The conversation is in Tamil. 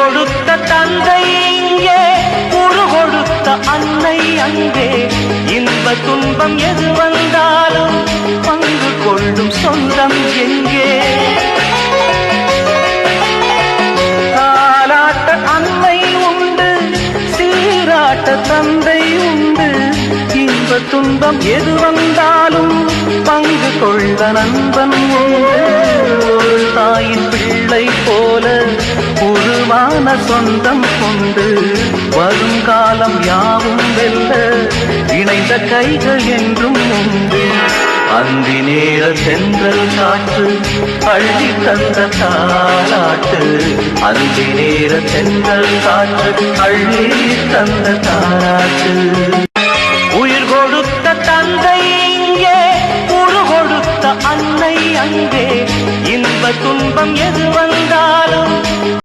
கொடுத்த தந்தை இங்கே, உரு கொடுத்த அன்னை அங்கே. இன்ப துன்பம் எது வந்தாலும் பங்கு கொள்ளும் சொந்தம் எங்கே? தாலாட்ட அன்னை உண்டு, சீராட்ட தந்தை உண்டு. இன்ப துன்பம் எது வந்தாலும் பங்கு கொள்ள நண்பன் உண்டு. ஒரு தாயின் பிள்ளை போல உருவான சொந்தம் கொண்டு வருங்காலம் யாவும் வெல்ல இணைந்த கைகள் என்றும் உண்டு. அந்தி நேர சென்றல் காற்று அள்ளி தந்த தாலாட்டு. அந்தி நேர சென்றல் காற்று அள்ளி தந்த தாலாட்டு. உயிர் கொடுத்த தந்தை இங்கே, உரு கொடுத்த அன்னை அங்கே. இன்ப துன்பம் எது வந்தாலும்